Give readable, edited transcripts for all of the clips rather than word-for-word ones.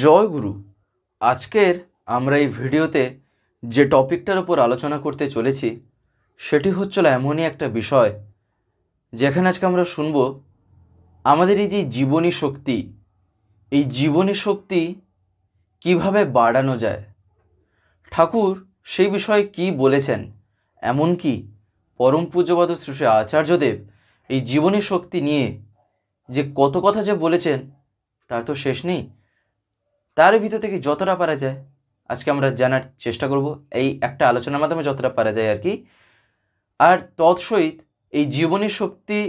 জয় গুরু। আজকের আমরা এই ভিডিওতে যে টপিকটার উপর আলোচনা করতে চলেছি সেটি হচ্ছিল এমনই একটা বিষয় যেখানে আজকে আমরা শুনব আমাদের এই যে জীবনী শক্তি, এই জীবনী শক্তি কিভাবে বাড়ানো যায়। ঠাকুর সেই বিষয়ে কি বলেছেন, এমনকি পরম পূজ্যপাদ শ্রী শ্রী আচার্যদেব এই জীবনী শক্তি নিয়ে যে কত কথা যে বলেছেন তার তো শেষ নেই। তার ভিতর থেকে যতটা পারা যায় আজকে আমরা জানার চেষ্টা করব, এই একটা আলোচনার মাধ্যমে যতটা পারা যায় আর কি। আর তৎসহিত এই জীবনী শক্তি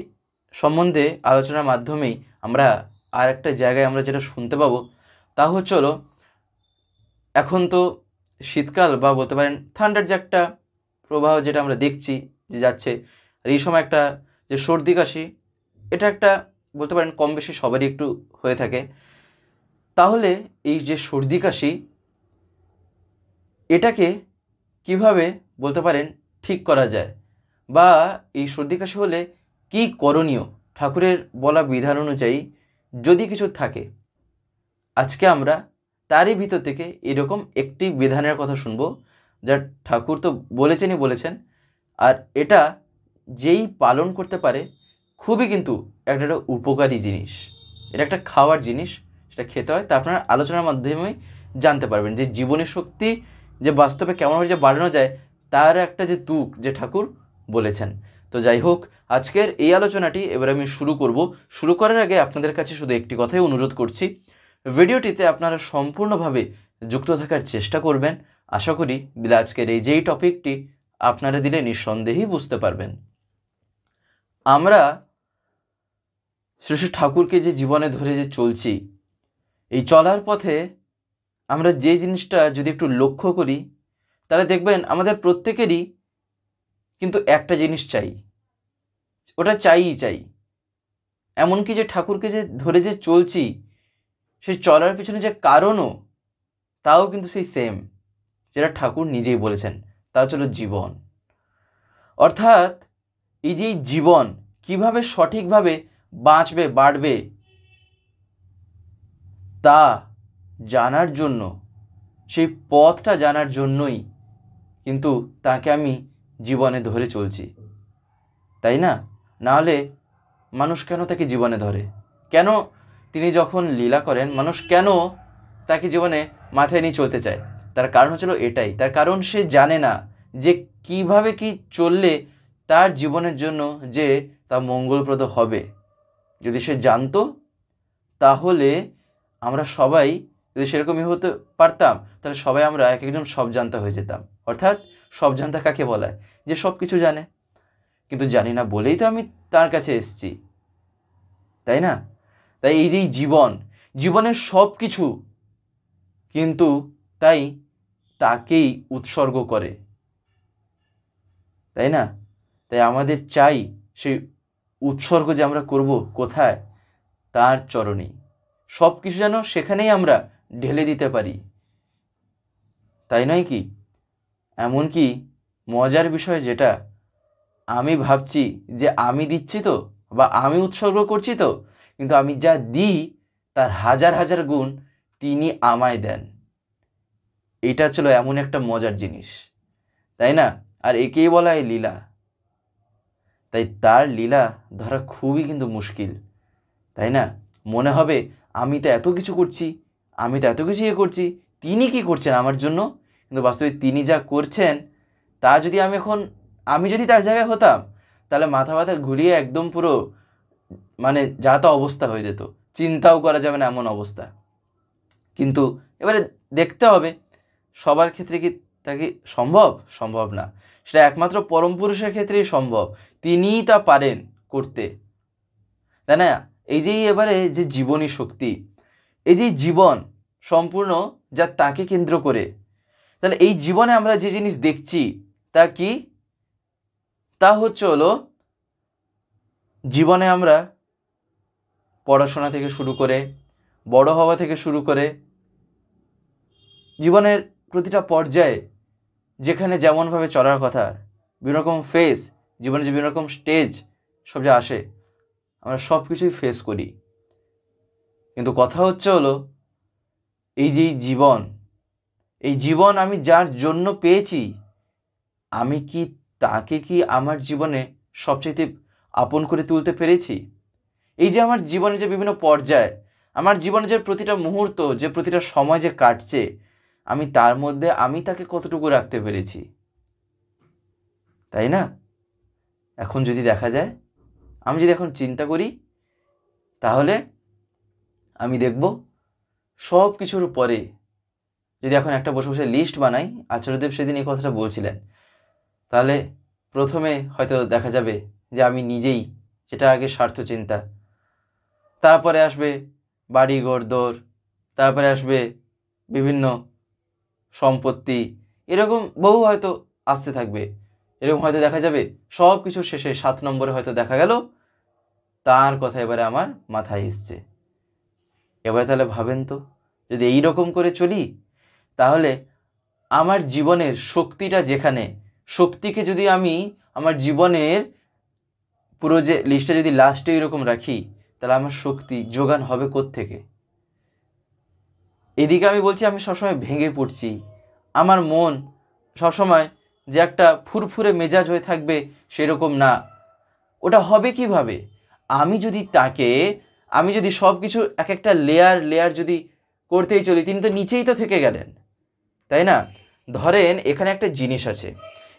সম্বন্ধে আলোচনার মাধ্যমেই আমরা আর একটা জায়গায় আমরা যেটা শুনতে পাবো তা হলো, এখন তো শীতকাল বা বলতে পারেন ঠান্ডার যে একটা প্রবাহ যেটা আমরা দেখছি যে যাচ্ছে, আর এই সময় একটা যে সর্দি কাশি, এটা একটা বলতে পারেন কম বেশি সবারই একটু হয়ে থাকে। তাহলে এই যে সর্দি কাশি, এটাকে কিভাবে বলতে পারেন ঠিক করা যায়, বা এই সর্দি কাশি হলে কি করণীয় ঠাকুরের বলা বিধান অনুযায়ী যদি কিছু থাকে, আজকে আমরা তারই ভিতর থেকে এরকম একটি বিধানের কথা শুনব যা ঠাকুর তো বলেছেন। আর এটা যেই পালন করতে পারে খুবই কিন্তু একটা উপকারী জিনিস, এটা একটা খাওয়ার জিনিস, সেটা খেতে হয়। তা আপনারা আলোচনার মাধ্যমে জানতে পারবেন যে জীবনী শক্তি যে বাস্তবে কেমনভাবে যে বাড়ানো যায় তার একটা যে তুক যে ঠাকুর বলেছেন। তো যাই হোক, আজকের এই আলোচনাটি এবার আমি শুরু করার আগে আপনাদের কাছে শুধু একটি কথাই অনুরোধ করছি, ভিডিওটিতে আপনারা সম্পূর্ণভাবে যুক্ত থাকার চেষ্টা করবেন। আশা করি দিলে আজকের এই যেই টপিকটি আপনারা দিলে নিঃসন্দেহেই বুঝতে পারবেন। আমরা শ্রী শ্রী ঠাকুরকে যে জীবনে ধরে যে চলছি, এই চলার পথে আমরা যে জিনিসটা যদি একটু লক্ষ্য করি তাহলে দেখবেন আমাদের প্রত্যেকেরই কিন্তু একটা জিনিস চাই, ওটা চাই। এমনকি যে ঠাকুরকে যে ধরে যে চলছি সেই চলার পিছনে যে কারণও তাও কিন্তু সেই সেম, যেটা ঠাকুর নিজেই বলেছেন, তা হলো জীবন। অর্থাৎ এই যে জীবন কিভাবে সঠিকভাবে বাড়বে তা জানার জন্য, সেই পথটা জানার জন্যই কিন্তু তাকে আমি জীবনে ধরে চলছি, তাই না? নাহলে মানুষ কেন তাকে জীবনে ধরে? কেন তিনি যখন লীলা করেন মানুষ কেন তাকে জীবনে মাথায় নিয়ে চলতে চায়? তার কারণ হচ্ছিল এটাই, তার কারণ সে জানে না যে কিভাবে কি চললে তার জীবনের জন্য যে তা মঙ্গলপ্রদ হবে। যদি সে জানতো তাহলে আমরা সবাই যদি সেরকমই হতে পারতাম তাহলে সবাই আমরা এক একজন সব জানতা হয়ে যেতাম। অর্থাৎ সব জানতা কাকে বলা হয়? যে সব কিছু জানে, কিন্তু জানি না বলেই তো আমি তার কাছে এসেছি, তাই না? তাই এই যে জীবনের সব কিছু কিন্তু তাই তাকেই উৎসর্গ করে, তাই না? তাই আমাদের চাই সেই উৎসর্গ যে আমরা করব কোথায়? তার চরণেই। সব কিছু যেন সেখানেই আমরা ঢেলে দিতে পারি, তাই নয় কি? এমনকি মজার বিষয় যেটা, আমি ভাবছি যে আমি দিচ্ছি তো বা আমি উৎসর্গ করছি তো, কিন্তু আমি যা দিই তার হাজার হাজার গুণ তিনি আমায় দেন। এটা ছিল এমন একটা মজার জিনিস, তাই না? আর একেই বলা হয় লীলা। তাই তার লীলা ধরা খুবই কিন্তু মুশকিল, তাই না? মনে হবে আমি তো এত কিছু করছি, আমি তো এত কিছু করছি, তিনি কি করছেন আমার জন্য? কিন্তু বাস্তবে তিনি যা করছেন তা যদি আমি যদি তার জায়গায় হতাম তাহলে মাথা ঘুরিয়ে একদম পুরো মানে যা তা অবস্থা হয়ে যেত, চিন্তাও করা যাবে না এমন অবস্থা। কিন্তু এবারে দেখতে হবে সবার ক্ষেত্রে কি তা কি সম্ভব না। সেটা একমাত্র পরম পুরুষের ক্ষেত্রেই সম্ভব, তিনিই তা পারেন করতে, তাই না? এই যে এবারে যে জীবনী শক্তি, এই যে জীবন সম্পূর্ণ যা তাকে কেন্দ্র করে, তাহলে এই জীবনে আমরা যে জিনিস দেখছি তা কি? তা হলো জীবনে আমরা পড়াশোনা থেকে শুরু করে বড় হওয়া থেকে শুরু করে জীবনের প্রতিটা পর্যায়ে যেখানে যেমনভাবে চলার কথা, বিভিন্ন রকম ফেজ, জীবনে যে বিভিন্ন রকম স্টেজ সব যা আসে আমরা সব কিছুই ফেস করি। কিন্তু কথা হলো এই যে এই জীবন আমি যার জন্য পেয়েছি, আমি কি তাকে কি আমার জীবনে সবচেয়ে আপন করে তুলতে পেরেছি? এই যে আমার জীবনে যে বিভিন্ন পর্যায়, আমার জীবনে যে প্রতিটা মুহূর্ত, যে প্রতিটা সময় যে কাটছে, আমি তার মধ্যে আমি তাকে কতটুকু রাখতে পেরেছি, তাই না? এখন যদি দেখা যায়, আমি যদি এখন চিন্তা করি, তাহলে আমি দেখব সব কিছুর পরে যদি এখন একটা বসে বসে লিস্ট বানাই, আচার্যদেব সেদিন এই কথাটা বলছিলেন, তাহলে প্রথমে হয়তো দেখা যাবে যে আমি নিজেই, যেটা আগে স্বার্থ চিন্তা, তারপরে আসবে বাড়ি ঘরদোর, তারপরে আসবে বিভিন্ন সম্পত্তি, এরকম বহু হয়তো আসতে থাকবে। এরকম হয়তো দেখা যাবে সব কিছুর শেষে 7 নম্বরে হয়তো দেখা গেল তার কথা এবারে আমার মাথায় এসছে। এবারে তাহলে ভাবেন তো, যদি এই রকম করে চলি, তাহলে আমার জীবনের শক্তিটা যেখানে, শক্তিকে যদি আমি আমার জীবনের পুরো যে লিস্টটা যদি লাস্টে এরকম রাখি, তাহলে আমার শক্তি যোগান হবে কোত্থেকে? এদিকে আমি বলছি আমি সবসময় ভেঙে পড়ছি, আমার মন সবসময় যে একটা ফুরফুরে মেজাজ হয়ে থাকবে সেরকম না। ওটা হবে কিভাবে? আমি যদি সব কিছু এক একটা লেয়ার যদি করতেই চলি, তিনি তো নিচেই তো থেকে গেলেন, তাই না? ধরেন এখানে একটা জিনিস আছে,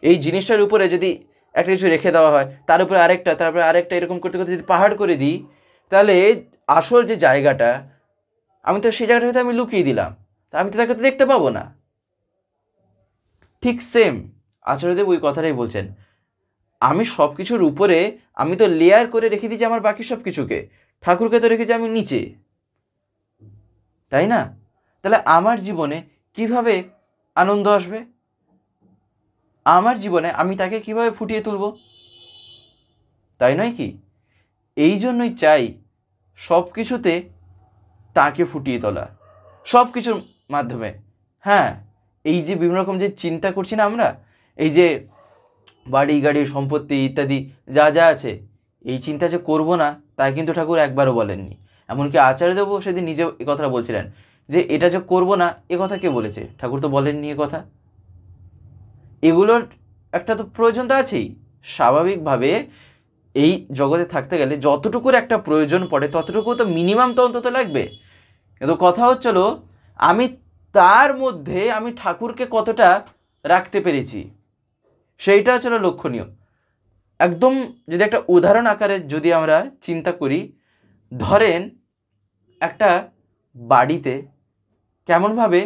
এই জিনিসটার উপরে যদি একটা কিছু রেখে দেওয়া হয়, তার উপরে আরেকটা, তারপরে আরেকটা, এরকম করতে করতে যদি পাহাড় করে দিই, তাহলে আসল যে জায়গাটা, আমি তো সেই জায়গাটা হয়তো আমি লুকিয়ে দিলাম, তা আমি তো তাকে তো দেখতে পাবো না। ঠিক সেম আচার্যদেব ওই কথাটাই বলছেন, আমি সব কিছুর উপরে আমি তো লেয়ার করে রেখে দিয়েছি আমার বাকি সব কিছুকে, ঠাকুরকে তো রেখেছি আমি নিচে, তাই না? তাহলে আমার জীবনে কিভাবে আনন্দ আসবে? আমার জীবনে আমি তাকে কিভাবে ফুটিয়ে তুলব? তাই নয় কি? এই জন্যই চাই সব কিছুতে তাকে ফুটিয়ে তোলা, সব কিছুর মাধ্যমে। হ্যাঁ, এই যে বিভিন্ন রকম যে চিন্তা করছি না আমরা, এই যে বাড়ি গাড়ি সম্পত্তি ইত্যাদি যা যা আছে, এই চিন্তা যে করবো না তাই কিন্তু ঠাকুর একবারও বলেননি। এমনকি আচার্যদেবও সেদিন নিজে এ কথাটা বলছিলেন যে এটা যে করবো না, এ কথা কে বলেছে? ঠাকুর তো বলেননি এ কথা। এগুলোর একটা তো প্রয়োজন তো আছেই। স্বাভাবিকভাবে এই জগতে থাকতে গেলে যতটুকুর একটা প্রয়োজন পড়ে ততটুকু তো মিনিমাম তো অন্তত লাগবে। কিন্তু কথা হচ্ছিল আমি তার মধ্যে আমি ঠাকুরকে কতটা রাখতে পেরেছি, সেইটা হচ্ছিল লক্ষণীয়। একদম যদি একটা উদাহরণ আকারে যদি আমরা চিন্তা করি, ধরেন একটা বাড়িতে কেমনভাবে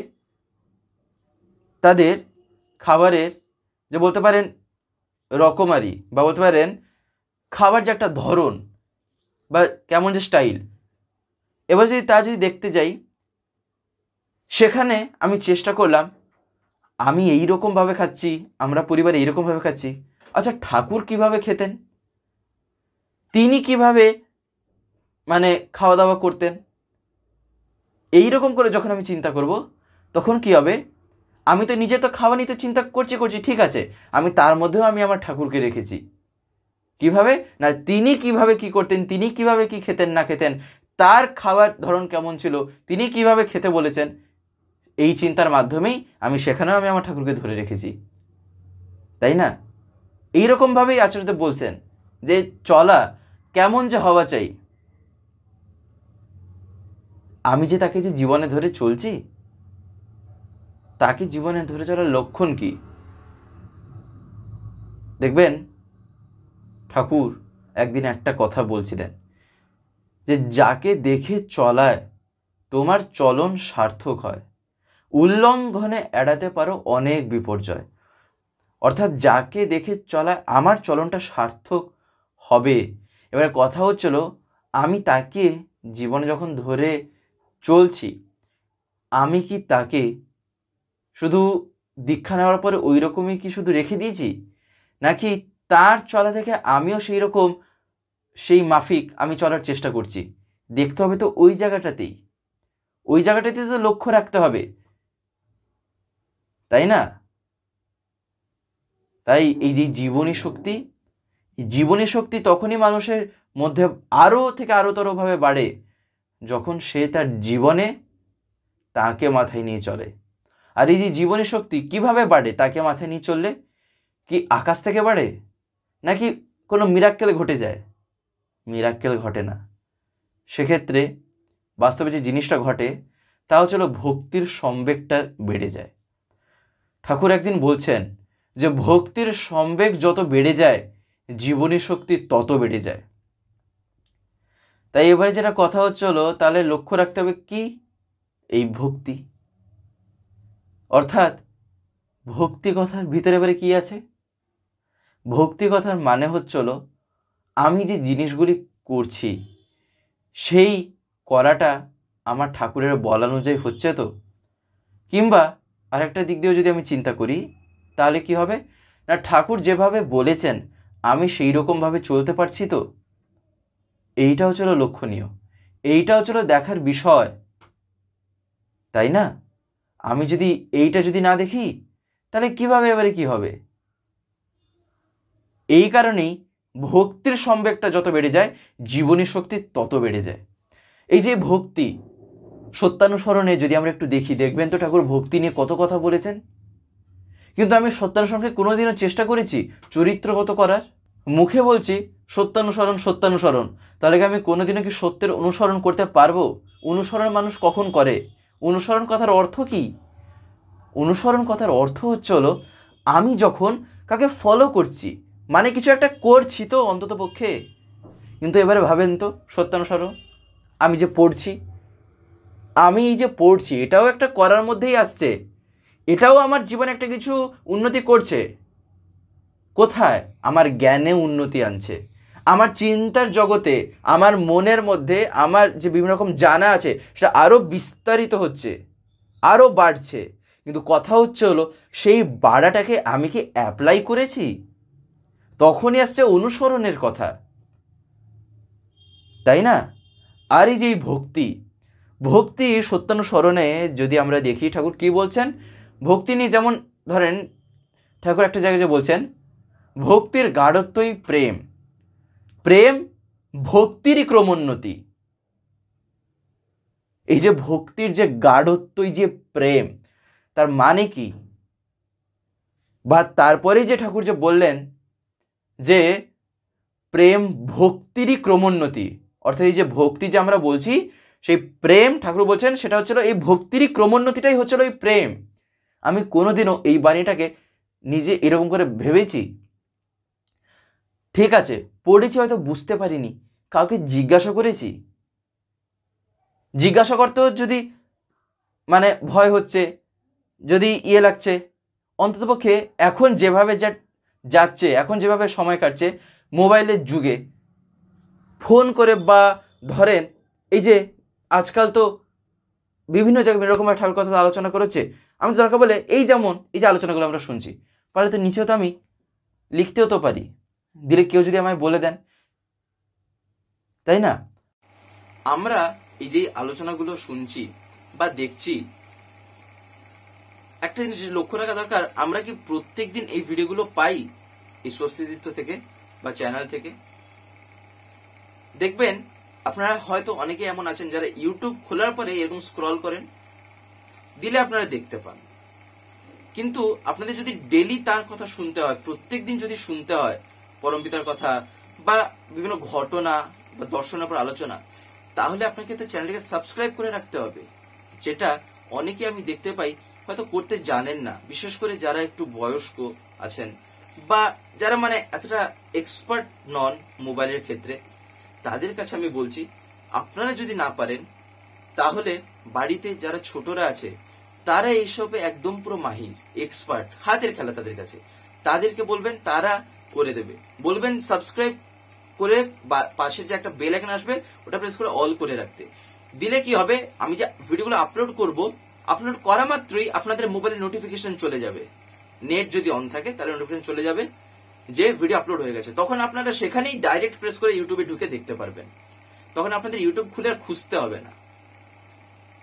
তাদের খাবারের যে বলতে পারেন রকমারি, বা বলতে পারেন খাবার যে একটা ধরন বা কেমন যে স্টাইল, এবার যদি তা যদি দেখতে যাই, সেখানে আমি চেষ্টা করলাম আমি এই রকমভাবে খাচ্ছি, আমরা পরিবারে এইরকমভাবে খাচ্ছি, আচ্ছা ঠাকুর কিভাবে খেতেন, তিনি কিভাবে মানে খাওয়া দাওয়া করতেন, এই রকম করে যখন আমি চিন্তা করব, তখন কি হবে? আমি তো নিজে তো খাওয়া নিতে চিন্তা করছি, ঠিক আছে, আমি তার মধ্যেও আমি আমার ঠাকুরকে রেখেছি। কিভাবে না, তিনি কিভাবে কি করতেন, তিনি কিভাবে কি খেতেন না খেতেন, তার খাওয়ার ধরন কেমন ছিল, তিনি কিভাবে খেতে বলেছেন, এই চিন্তার মাধ্যমেই আমি সেখানেও আমি আমার ঠাকুরকে ধরে রেখেছি, তাই না? এইরকমভাবেই আচার্যদেব বলছেন যে চলা কেমন যে হওয়া চাই, আমি যে তাকে যে জীবনে ধরে চলছি, তাকে জীবনে ধরে চলার লক্ষণ কি? দেখবেন ঠাকুর একদিন একটা কথা বলছিলেন যে যাকে দেখে চলায় তোমার চলন সার্থক হয়, উল্লঙ্ঘনে এড়াতে পারো অনেক বিপর্যয়। অর্থাৎ যাকে দেখে চলায় আমার চলনটা সার্থক হবে। এবারে কথা হচ্ছিল আমি তাকে জীবনে যখন ধরে চলছি, আমি কি তাকে শুধু দীক্ষা নেওয়ার পরে ওই রকমই কি শুধু রেখে দিয়েছি, নাকি তার চলা থেকে আমিও সেই রকম সেই মাফিক আমি চলার চেষ্টা করছি? দেখতে হবে তো ওই জায়গাটাতে তো লক্ষ্য রাখতে হবে, তাই না? তাই এই যে জীবনী শক্তি তখনই মানুষের মধ্যে আরও থেকে আরোতরভাবে বাড়ে যখন সে তার জীবনে তাকে মাথায় নিয়ে চলে। আর এই যে জীবনী শক্তি কিভাবে বাড়ে তাকে মাথায় নিয়ে চললে? কি আকাশ থেকে বাড়ে, নাকি কোনো মিরাক্কেল ঘটে যায়? মিরাক্কেল ঘটে না। সেক্ষেত্রে বাস্তবে যে জিনিসটা ঘটে তা হচ্ছে ভক্তির সম্বেগটা বেড়ে যায়। ঠাকুর একদিন বলছেন যে ভক্তির সম্বেগ যত বেড়ে যায় জীবনী শক্তি তত বেড়ে যায়। তাই এবারে যেটা কথা হচ্ছে তাহলে লক্ষ্য রাখতে হবে কি? এই ভক্তি। অর্থাৎ ভক্তি কথার ভিতরে এবারে কি আছে? ভক্তি কথার মানে হচ্ছে আমি যে জিনিসগুলি করছি সেই করাটা আমার ঠাকুরের বলা অনুযায়ী হচ্ছে তো? কিংবা আরেকটা দিক দিয়েও যদি আমি চিন্তা করি তাহলে কি হবে না, ঠাকুর যেভাবে বলেছেন আমি সেই রকমভাবে চলতে পারছি তো? এইটা হচ্ছে লক্ষণীয়, এইটা হচ্ছে দেখার বিষয়, তাই না? আমি যদি এইটা যদি না দেখি তাহলে কিভাবে এবারে কি হবে? এই কারণেই ভক্তির সম্বেগটা যত বেড়ে যায় জীবনী শক্তি তত বেড়ে যায়। এই যে ভক্তি, সত্যানুসরণে যদি আমরা একটু দেখি, দেখবেন তো ঠাকুর ভক্তি নিয়ে কত কথা বলেছেন। কিন্তু আমি সত্যানুসরণকে কোনোদিনও চেষ্টা করেছি চরিত্রগত করার? মুখে বলছি সত্যানুসরণ সত্যানুসরণ, তাহলে কি আমি কোনোদিনও কি সত্যের অনুসরণ করতে পারবো? অনুসরণ মানুষ কখন করে? অনুসরণ কথার অর্থ কি? অনুসরণ কথার অর্থ হচ্ছে আমি যখন কাকে ফলো করছি, মানে কিছু একটা করছি তো অন্তত পক্ষে। কিন্তু এবারে ভাবেন তো সত্যানুসরণ, আমি যে পড়ছি, আমি এই যে পড়ছি এটাও একটা করার মধ্যেই আসছে, এটাও আমার জীবনে একটা কিছু উন্নতি করছে। কোথায়? আমার জ্ঞানে উন্নতি আনছে, আমার চিন্তার জগতে, আমার মনের মধ্যে আমার যে বিভিন্ন রকম জানা আছে সেটা আরও বিস্তারিত হচ্ছে, আরও বাড়ছে। কিন্তু কথা হচ্ছে সেই বাড়াটাকে আমি কি অ্যাপ্লাই করেছি? তখনই আসছে অনুসরণের কথা, তাই না? আর এই যে ভক্তি, ভক্তি সত্যানুসরণে যদি আমরা দেখি ঠাকুর কি বলছেন ভক্তি নিয়ে, যেমন ধরেন ঠাকুর একটা জায়গায় যে বলছেন ভক্তির গাঢ়ত্বই প্রেম, প্রেম ভক্তিরই ক্রমোন্নতি। এই যে ভক্তির যে গাঢ়ত্বই যে প্রেম, তার মানে কি? বা তারপরে যে ঠাকুর যে বললেন যে প্রেম ভক্তিরই ক্রমোন্নতি, অর্থাৎ এই যে ভক্তি যে আমরা বলছি সেই প্রেম ঠাকুর বলছেন সেটা হচ্ছিল এই ভক্তিরই ক্রমোন্নতিটাই হচ্ছিল এই প্রেম। আমি কোনোদিনও এই বাণীটাকে নিজে এরকম করে ভেবেছি? ঠিক আছে, পড়েছি, হয়তো বুঝতে পারিনি, কাউকে জিজ্ঞাসা করেছি? জিজ্ঞাসা করতেও যদি মানে ভয় হচ্ছে, যদি লাগছে, অন্ততপক্ষে এখন যেভাবে যাচ্ছে, এখন যেভাবে সময় কাটছে মোবাইলের যুগে, ফোন করে বা ধরেন এই যে আজকাল তো বিভিন্ন জায়গায় বিভিন্ন রকমের ঠাকুর কথা আলোচনা করেছে, আমি তো দরকার বলে এই যেমন এই যে আলোচনাগুলো আমরা শুনছি, পারলে তো নিচেও তো আমি লিখতেও তো পারি, দিলে কেউ যদি আমায় বলে দেন, তাই না? আমরা এই যে আলোচনাগুলো শুনছি বা দেখছি, একটা জিনিস লক্ষ্য রাখা দরকার, আমরা কি প্রত্যেক দিন এই ভিডিওগুলো পাই এই স্বস্তিদিত্য থেকে বা চ্যানেল থেকে? দেখবেন আপনারা হয়তো অনেকে এমন আছেন যারা ইউটিউব খোলার পরে এরকম স্ক্রল করেন, দিলে আপনারা দেখতে পান। কিন্তু আপনাদের যদি ডেলি তার কথা শুনতে হয়, প্রত্যেক দিন যদি শুনতে হয় পরমপিতার কথা বা বিভিন্ন ঘটনা বা দর্শনের উপর আলোচনা, তাহলে আপনাকে তো চ্যানেলটাকে সাবস্ক্রাইব করে রাখতে হবে, যেটা অনেকে আমি দেখতে পাই হয়তো করতে জানেন না। বিশেষ করে যারা একটু বয়স্ক আছেন বা যারা মানে এতটা এক্সপার্ট নন মোবাইলের ক্ষেত্রে, তাদের কাছে আমি বলছি আপনারা যদি না পারেন তাহলে বাড়িতে যারা ছোটরা আছে তারা এইসবে একদম পুরো মাহির, এক্সপার্ট, হাতের খেলা তাদের কাছে, তাদেরকে বলবেন, তারা করে দেবে। বলবেন সাবস্ক্রাইব করে পাশের যে একটা বেল আইকন আসবে ওটা প্রেস করে অল করে রাখতে। দিলে কি হবে, আমি যে ভিডিওগুলো আপলোড করব, আপলোড করা মাত্রই আপনাদের মোবাইলে নোটিফিকেশন চলে যাবে। নেট যদি অন থাকে তাহলে নোটিফিকেশন চলে যাবে যে ভিডিও আপলোড হয়ে গেছে, তখন আপনারা সেখানেই ডাইরেক্ট প্রেস করে ইউটিউবে ঢুকে দেখতে পারবেন। তখন আপনাদের ইউটিউব খুলে আর খুঁজতে হবে না,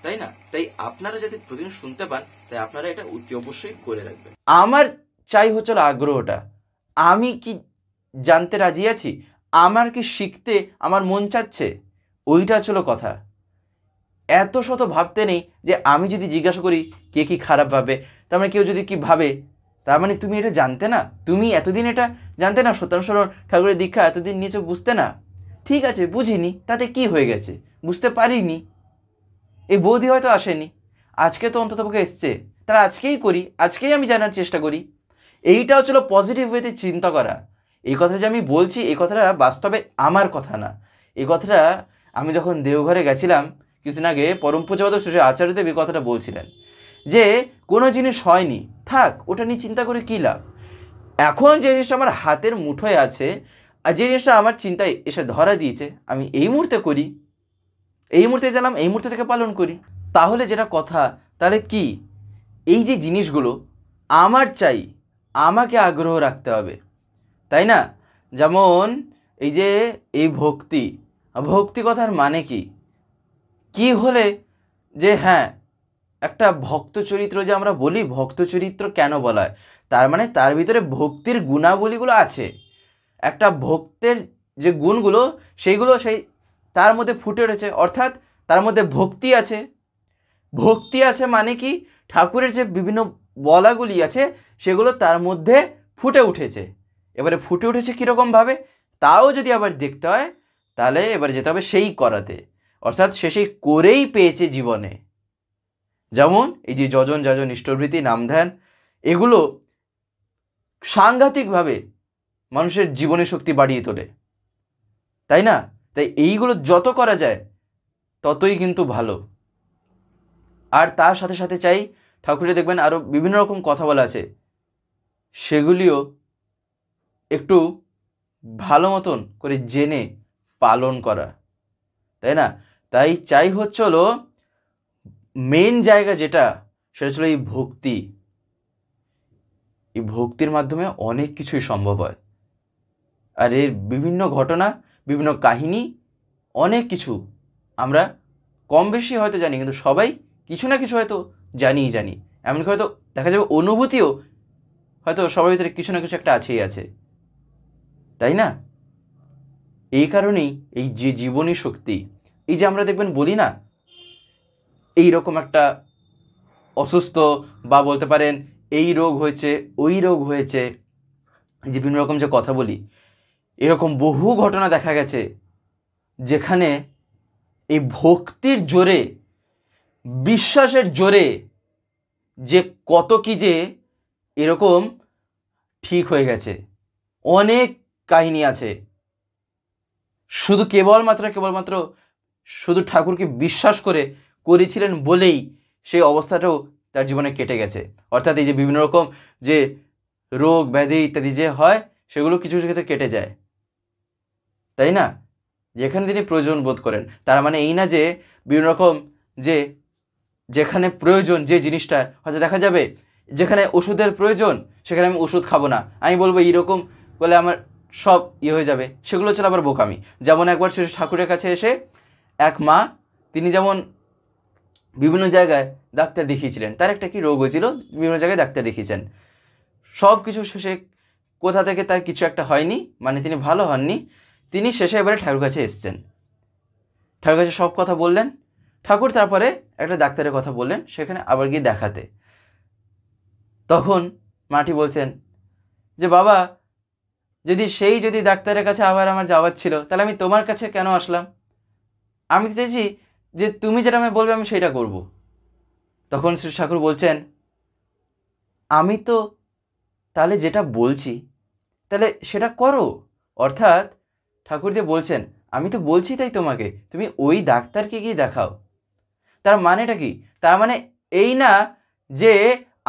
তাই না? তাই আপনারা যাতে প্রতিদিন শুনতে পান, তাই আপনারা এটা অতি অবশ্যই করে রাখবেন। আমার চাই হচ্ছে আগ্রহটা, আমি কি জানতে রাজি আছি, আমার কি শিখতে আমার মন চাচ্ছে, ওইটা হচ্ছিল কথা। এত শত ভাবতে নেই যে আমি যদি জিজ্ঞাসা করি কে কি খারাপ ভাবে, তার মানে কেউ যদি কি ভাবে, তার মানে তুমি এটা জানতে না, তুমি এতদিন এটা জানতে না, সত্যানুসরণ ঠাকুরের দীক্ষা এতদিন নিয়েছো, বুঝতে না। ঠিক আছে, বুঝিনি, তাতে কি হয়ে গেছে, বুঝতে পারিনি, এই বৌদি হয়তো আসেনি, আজকে তো অন্ততপক্ষে এসছে, তাহলে আজকেই করি, আজকেই আমি জানার চেষ্টা করি। এইটা হচ্ছিল পজিটিভ ওয়েতে চিন্তা করা। এই কথাটা যে আমি বলছি, এই কথাটা বাস্তবে আমার কথা না। এই কথাটা আমি যখন দেওঘরে গেছিলাম কিছুদিন আগে, পরম পূজ্যপাদ শ্রী আচার্যদেব এই কথাটা বলছিলেন যে কোনো জিনিস হয়নি, থাক, ওটা নিয়ে চিন্তা করে কী লাভ। এখন যে জিনিসটা আমার হাতের মুঠোয় আছে, আর যে জিনিসটা আমার চিন্তায় এসে ধরা দিয়েছে, আমি এই মুহূর্তে করি, এই মুহূর্তে জানলাম, এই মুহূর্তে থেকে পালন করি। তাহলে যেটা কথা, তাহলে কি এই যে জিনিসগুলো আমার চাই, আমাকে আগ্রহ রাখতে হবে, তাই না? যেমন এই যে এই ভক্তি, ভক্তি কথার মানে কি, কি হলে যে হ্যাঁ একটা ভক্ত চরিত্র যে আমরা বলি, ভক্ত চরিত্র কেন বলা হয়, তার মানে তার ভিতরে ভক্তির গুণাবলীগুলো আছে। একটা ভক্তের যে গুণগুলো, সেইগুলো সেই তার মধ্যে ফুটে উঠেছে, অর্থাৎ তার মধ্যে ভক্তি আছে। ভক্তি আছে মানে কি, ঠাকুরের যে বিভিন্ন বলাগুলি আছে সেগুলো তার মধ্যে ফুটে উঠেছে। এবারে ফুটে উঠেছে কীরকমভাবে, তাও যদি আবার দেখতে হয়, তাহলে এবারে যেতে হবে সেই করাতে, অর্থাৎ সে সেই করেই পেয়েছে জীবনে। যেমন এই যে যজন যাজন ইষ্টভৃতি নাম ধ্যান, এগুলো সাংঘাতিকভাবে মানুষের জীবনী শক্তি বাড়িয়ে তোলে, তাই না? তাই এইগুলো যত করা যায় ততই কিন্তু ভালো। আর তার সাথে সাথে চাই, ঠাকুরে দেখবেন আরও বিভিন্ন রকম কথা বলা আছে, সেগুলিও একটু ভালো মতন করে জেনে পালন করা, তাই না? তাই চাই হলো মেন জায়গা যেটা, সেটা ছিল এই ভক্তি। এই ভক্তির মাধ্যমে অনেক কিছুই সম্ভব হয়। আর এর বিভিন্ন ঘটনা, বিভিন্ন কাহিনী, অনেক কিছু আমরা কম বেশি হয়তো জানি, কিন্তু সবাই কিছু না কিছু হয়তো জানি। এমনকি হয়তো দেখা যাবে অনুভূতিও হয়তো সবার ভিতরে কিছু না কিছু একটা আছেই আছে, তাই না? এই কারণেই এই যে জীবনী শক্তি, এই যে আমরা দেখবেন বলি না, এইরকম একটা অসুস্থ, বা বলতে পারেন এই রোগ হয়েছে, ওই রোগ হয়েছে, যে বিভিন্ন রকম যে কথা বলি, এরকম বহু ঘটনা দেখা গেছে যেখানে এই ভক্তির জোরে, বিশ্বাসের জোরে যে কত কি যে এরকম ঠিক হয়ে গেছে। অনেক কাহিনী আছে, শুধু কেবলমাত্র শুধু ঠাকুরকে বিশ্বাস করেছিলেন বলেই সেই অবস্থাটাও তার জীবনে কেটে গেছে। অর্থাৎ এই যে বিভিন্ন রকম যে রোগ ব্যাধি ইত্যাদি যে হয়, সেগুলো কিছু কিছু ক্ষেত্রে কেটে যায়, তাই না? যেখানে তিনি প্রয়োজন বোধ করেন, তার মানে এই না যে বিভিন্ন রকম যে যেখানে প্রয়োজন যে জিনিসটা, হয়তো দেখা যাবে যেখানে ওষুধের প্রয়োজন সেখানে আমি ওষুধ খাবো না, আমি বলবো এইরকম বলে আমার সব হয়ে যাবে, সেগুলো ছিল আবার বোকামি। যেমন একবার শ্রী ঠাকুরের কাছে এসে এক মা, তিনি যেমন বিভিন্ন জায়গায় ডাক্তার দেখিয়েছিলেন, তার একটা কি রোগ হয়েছিল, বিভিন্ন জায়গায় ডাক্তার দেখিয়েছেন, সব কিছু শেষে কোথা থেকে তার কিছু একটা হয়নি, মানে তিনি ভালো হননি। তিনি শেষে এবারে ঠাকুর কাছে এসছেন, ঠাকুর কাছে সব কথা বললেন। ঠাকুর তারপরে একটা ডাক্তারের কথা বললেন, সেখানে আবার গিয়ে দেখাতে। তখন মাটি বলছেন যে বাবা, যদি ডাক্তারের কাছে আবার আমার যাওয়ার ছিল, তাহলে আমি তোমার কাছে কেন আসলাম? আমি তো চাইছি যে তুমি যেটা আমি বলবে আমি সেটা করব। তখন শ্রী ঠাকুর বলছেন, আমি তো তাহলে যেটা বলছি তাহলে সেটা করো। অর্থাৎ ঠাকুর যে বলছেন, আমি তো বলছি তাই তোমাকে, তুমি ওই ডাক্তারকে গিয়ে দেখাও। তার মানেটা কি? তার মানে এই না যে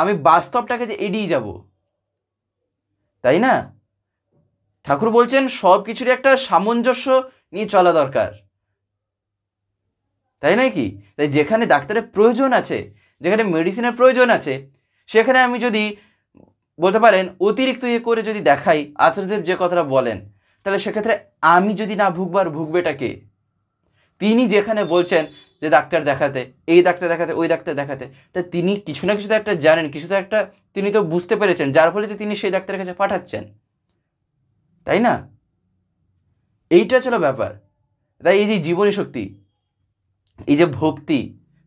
আমি বাস্তবটাকে যে এড়িয়ে যাব, তাই না? ঠাকুর বলছেন সব কিছুরই একটা সামঞ্জস্য নিয়ে চলা দরকার, তাই নয় কি? তাই যেখানে ডাক্তারের প্রয়োজন আছে, যেখানে মেডিসিনের প্রয়োজন আছে, সেখানে আমি যদি বলতে পারেন অতিরিক্ত করে যদি দেখাই, আচার্যদেব যে কথাটা বলেন, তাহলে সেক্ষেত্রে আমি যদি না ভুগবার, ভুগবেটাকে? তিনি যেখানে বলছেন যে ডাক্তার দেখাতে, এই ডাক্তার দেখাতে, ওই ডাক্তার দেখাতে, তা তিনি কিছু না কিছু তো একটা জানেন, কিছু তো একটা তিনি তো বুঝতে পেরেছেন, যার ফলে তো তিনি সেই ডাক্তারের কাছে পাঠাচ্ছেন, তাই না? এইটা ছিল ব্যাপার। তাই এই যে জীবনী শক্তি, এই যে ভক্তি,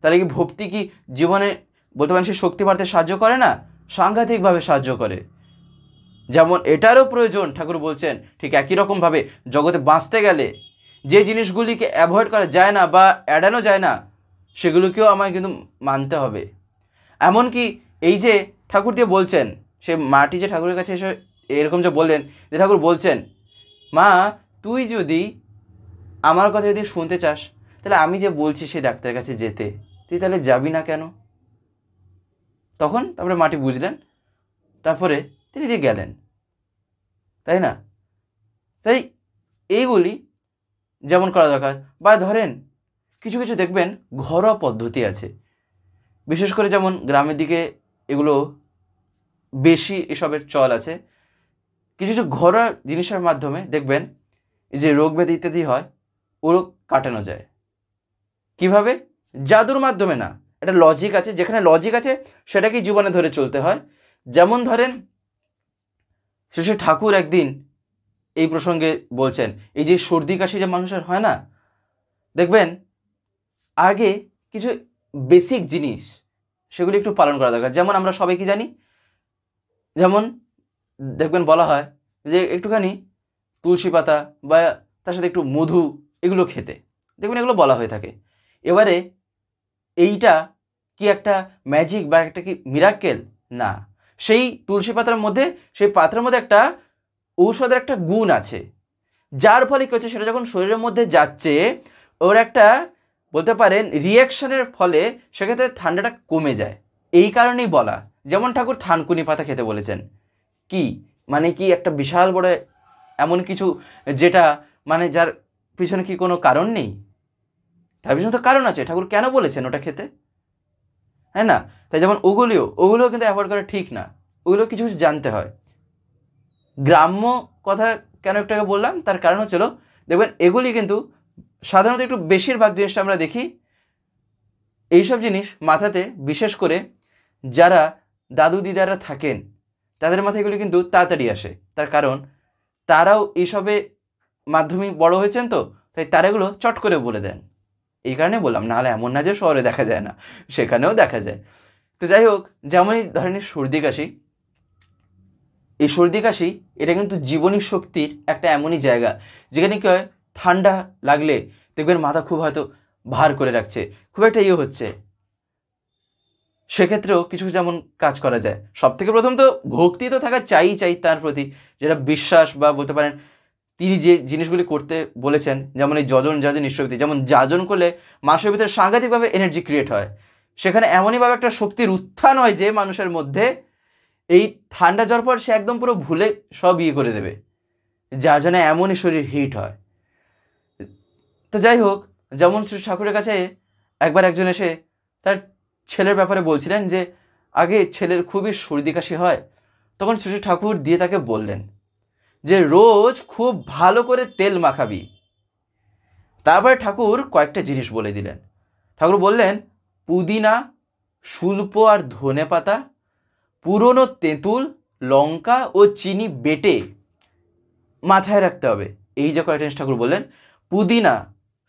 তাহলে কি ভক্তি কি জীবনে বলতে পারেন সে শক্তি বাড়তে সাহায্য করে না? সাংঘাতিকভাবে সাহায্য করে। যেমন এটারও প্রয়োজন ঠাকুর বলছেন, ঠিক একই রকমভাবে জগতে বাঁচতে গেলে যে জিনিসগুলিকে অ্যাভয়েড করা যায় না বা এড়ানো যায় না, সেগুলোকেও আমায় কিন্তু মানতে হবে। এমনকি এই যে ঠাকুর দিয়ে বলছেন, সে মাটি যে ঠাকুরের কাছে এসে এরকম যে বললেন, যে ঠাকুর বলছেন, মা তুই যদি আমার কথা যদি শুনতে চাস, তাহলে আমি যে বলছি সেই ডাক্তারের কাছে যেতে, তুই তাহলে যাবি না কেন? তারপরে মাটি বুঝলেন, তারপরে তিনি দিয়ে গেলেন, তাই না? তাই এইগুলি যেমন করা দরকার। বা ধরেন কিছু কিছু দেখবেন ঘরোয়া পদ্ধতি আছে, বিশেষ করে যেমন গ্রামের দিকে এগুলো বেশি এসবের চল আছে। কিছু কিছু ঘরোয়া জিনিসের মাধ্যমে দেখবেন এই যে রোগ ব্যাধি ইত্যাদি হয়, ওগুলো কাটানো যায়। কিভাবে? জাদুর মাধ্যমে না, এটা লজিক আছে, যেখানে লজিক আছে সেটাকেই জীবনে ধরে চলতে হয়। যেমন ধরেন শ্রী ঠাকুর একদিন এই প্রসঙ্গে বলছেন, এই যে সর্দি কাশি যে মানুষের হয় না, দেখবেন আগে কিছু বেসিক জিনিস সেগুলি একটু পালন করা দরকার। যেমন আমরা সবাই কি জানি, যেমন দেখবেন বলা হয় যে একটুখানি তুলসী পাতা বা তার সাথে একটু মধু এগুলো খেতে, দেখবেন এগুলো বলা হয়ে থাকে। এবারে এইটা কি একটা ম্যাজিক বা একটা কি মিরাক্কেল? না, সেই তুলসী পাতার মধ্যে, সেই পাত্রের মধ্যে একটা ঔষধের একটা গুণ আছে, যার ফলে কী হচ্ছে, সেটা যখন শরীরের মধ্যে যাচ্ছে ওর একটা বলতে পারেন রিয়াকশনের ফলে সেক্ষেত্রে ঠান্ডাটা কমে যায়। এই কারণেই বলা, যেমন ঠাকুর থানকুনি পাতা খেতে বলেছেন। কি মানে কি একটা বিশাল বড় এমন কিছু যেটা মানে যার পিছনে কি কোনো কারণ নেই? তার পিছনে তো কারণ আছে, ঠাকুর কেন বলেছেন ওটা খেতে, হ্যাঁ না? তাই যেমন ওগুলিও কিন্তু অ্যাভয়েড করা ঠিক না, ওগুলো কিছু কিছু জানতে হয়। গ্রাম্য কথা কেন একটু আগে বললাম, তার কারণ হচ্ছিল দেখবেন এগুলি কিন্তু সাধারণত একটু বেশিরভাগ জিনিসটা আমরা দেখি এইসব জিনিস মাথাতে, বিশেষ করে যারা দাদু দিদারা থাকেন তাদের মাথায় এগুলি কিন্তু তাড়াতাড়ি আসে। তার কারণ তারাও এইসবে মাধ্যমে বড় হয়েছেন, তো তাই তারা এগুলো চট করে বলে দেন। এই কারণে বললাম, নাহলে এমন না যে শহরে দেখা যায় না, সেখানেও দেখা যায়। তো যাই হোক, যেমনই ধরনের সর্দি কাশি, এই সর্দি কাশি এটা কিন্তু জীবনী শক্তির একটা এমনই জায়গা যেখানে কি হয়, ঠান্ডা লাগলে দেখবেন মাথা খুব হয়তো ভার করে রাখছে, খুব একটা হচ্ছে, সেক্ষেত্রেও কিছু যেমন কাজ করা যায়। সব থেকে প্রথম তো ভক্তি তো থাকা চাই তার প্রতি, যেটা বিশ্বাস বা বলতে পারেন তিনি যে জিনিসগুলি করতে বলেছেন, যেমন এই যজন যাজন ঈশ্বরভক্তি, যেমন যাজন করলে মানুষের ভিতরে সাংঘাতিকভাবে এনার্জি ক্রিয়েট হয়, সেখানে এমনইভাবে একটা শক্তির উত্থান হয় যে মানুষের মধ্যে এই ঠান্ডা জ্বর পর সে একদম পুরো ভুলে সব করে দেবে, যা জন্য এমনই শরীর হিট হয়। তো যাই হোক, যেমন শ্রী ঠাকুরের কাছে একবার একজন এসে তার ছেলের ব্যাপারে বলছিলেন যে আগে ছেলের খুবই সর্দি কাশি হয়, তখন শ্রী ঠাকুর দিয়ে তাকে বললেন যে রোজ খুব ভালো করে তেল মাখাবি। তারপরে ঠাকুর কয়েকটা জিনিস বলে দিলেন। ঠাকুর বললেন, পুদিনা, শুল্প আর ধনে পাতা, পুরনো তেঁতুল, লঙ্কা ও চিনি বেটে মাথায় রাখতে হবে। এই যে কয়েকটা জিনিস ঠাকুর বললেন, পুদিনা,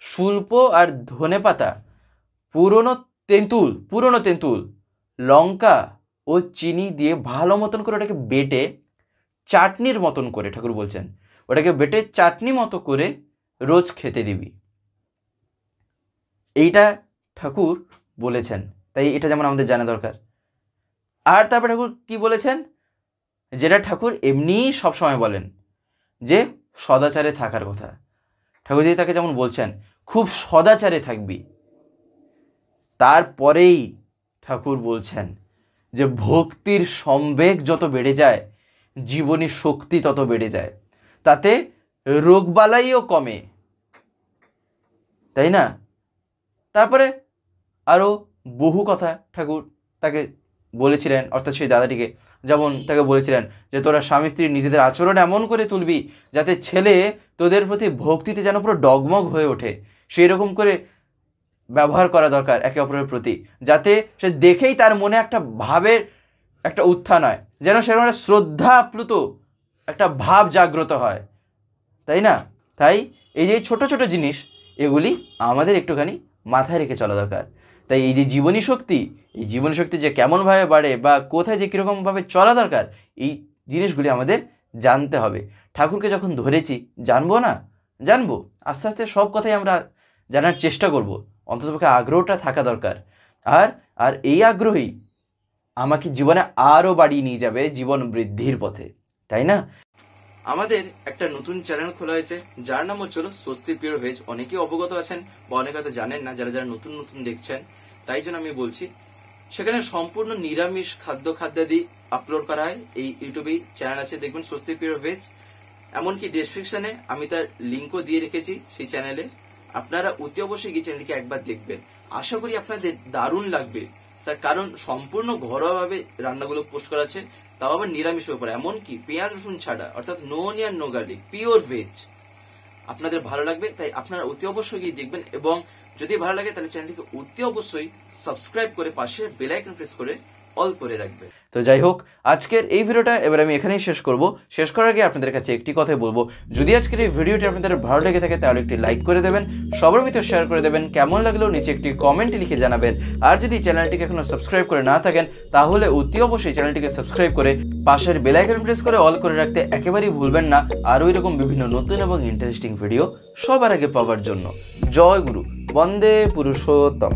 শুল্প আর ধনে পাতা, পুরনো তেঁতুল, লঙ্কা ও চিনি দিয়ে ভালো মতন করে ওটাকে বেটে চাটনির মতন করে, ঠাকুর বলছেন ওটাকে বেটে চাটনি মতো করে রোজ খেতে দিবি। এইটা ঠাকুর বলেছেন, তাই এটা যেমন আমাদের জানা দরকার। আর তারপরে ঠাকুর কি বলেছেন, যেটা ঠাকুর এমনিই সবসময় বলেন, যে সদাচারে থাকার কথা। ঠাকুরজি তাকে যেমন বলছেন খুব সদাচারে থাকবি। তারপরেই ঠাকুর বলছেন যে ভক্তির সম্বেগ যত বেড়ে যায়, জীবনী শক্তি তত বেড়ে যায়, তাতে রোগবালাইও কমে, তাই না? তারপরে আরও বহু কথা ঠাকুর তাকে বলেছিলেন, অর্থাৎ সেই দাদাটিকে, যেমন তাকে বলেছিলেন যে তোরা স্বামী স্ত্রী নিজেদের আচরণ এমন করে তুলবি যাতে ছেলে তোদের প্রতি ভক্তিতে যেন পুরো ডগমগ হয়ে ওঠে, সেই রকম করে ব্যবহার করা দরকার একে অপরের প্রতি, যাতে সে দেখেই তার মনে একটা ভাবের একটা উত্থান হয়, যেন সেরকম একটা শ্রদ্ধা আপ্লুত একটা ভাব জাগ্রত হয়, তাই না? তাই এই যে ছোট ছোট জিনিস, এগুলি আমাদের একটুখানি মাথায় রেখে চলা দরকার। তাই এই যে জীবনী শক্তি, এই জীবনী শক্তি যে কেমনভাবে বাড়ে বা কোথায় যে কীরকমভাবে চলা দরকার, এই জিনিসগুলি আমাদের জানতে হবে। ঠাকুরকে যখন ধরেছি, জানবো না? জানবো, আস্তে আস্তে সব কথাই আমরা জানার চেষ্টা করব। অন্ততপক্ষে আগ্রহটা থাকা দরকার। আর আর এই আগ্রহই আমাকে জীবনে আরও বাড়িয়ে নিয়ে যাবে জীবন বৃদ্ধির পথে, তাই না? আমাদের একটা নতুন চ্যানেল খোলা হয়েছে, যার নাম হচ্ছিল স্বস্তি পিওর ভেজ। অনেকেই অবগত আছেন বা অনেকে হয়তো জানেন না, যারা যারা নতুন নতুন দেখছেন, তাই জন্য আমি বলছি। সেখানে সম্পূর্ণ নিরামিষ খাদ্যাদি আপলোড করা হয়। এই ইউটিউবে চ্যানেল আছে, দেখবেন স্বস্তি পিওর ভেজ। এমনকি ডেসক্রিপশনে আমি তার লিঙ্কও দিয়ে রেখেছি সেই চ্যানেলে। আপনারা অতি অবশ্যই গিয়ে চ্যানেলটিকে একবার দেখবেন। আশা করি আপনাদের দারুণ লাগবে, তার কারণ সম্পূর্ণ ঘরোয়াভাবে রান্নাগুলো পোস্ট করা আছে, তাও আবার নিরামিষের উপর, এমনকি পেঁয়াজ রসুন ছাড়া, অর্থাৎ no onion no garlic, pure veg. আপনাদের ভালো লাগবে, তাই আপনারা অতি অবশ্যই গিয়ে দেখবেন। এবং যদি ভালো লাগে তাহলে চ্যানেলটিকে অতি অবশ্যই সাবস্ক্রাইব করে পাশে বেল আইকন প্রেস করে অল করে রাখবে। তো যাই হোক, আজকের এই ভিডিওটা এবার আমি এখানেই শেষ করব। শেষ করার আগে আপনাদের কাছে একটি কথাই বলবো, যদি আজকের এই ভিডিওটি আপনাদের ভালো লেগে থাকে তাহলে একটি লাইক করে দেবেন, সবার ভিতরে শেয়ার করে দেবেন, কেমন লাগলেও নিচে একটি কমেন্ট লিখে জানাবেন। আর যদি চ্যানেলটিকে এখনো সাবস্ক্রাইব করে না থাকেন তাহলে অতি অবশ্যই চ্যানেলটিকে সাবস্ক্রাইব করে পাশের বেল আইকন প্রেস করে অল করে রাখতে একেবারেই ভুলবেন না, আর ওই রকম বিভিন্ন নতুন এবং ইন্টারেস্টিং ভিডিও সবার আগে পাওয়ার জন্য। জয় গুরু, বন্দে পুরুষোত্তম।